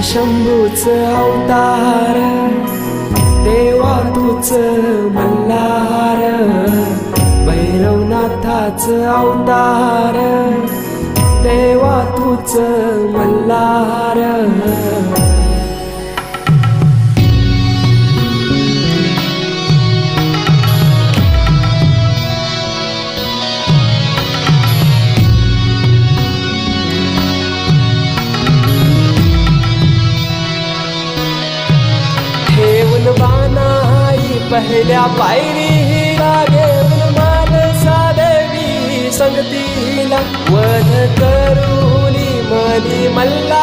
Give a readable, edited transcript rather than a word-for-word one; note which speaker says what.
Speaker 1: शंभूच अवतार, देवा तूच मल्हार, भैरवनाथाच अवतार, देवा तूच मल्हार. ठेवून बाणाई पहिल्या पायरीला, घेऊन माल साधवी संगतीला, वध करूनी मनी मल्ला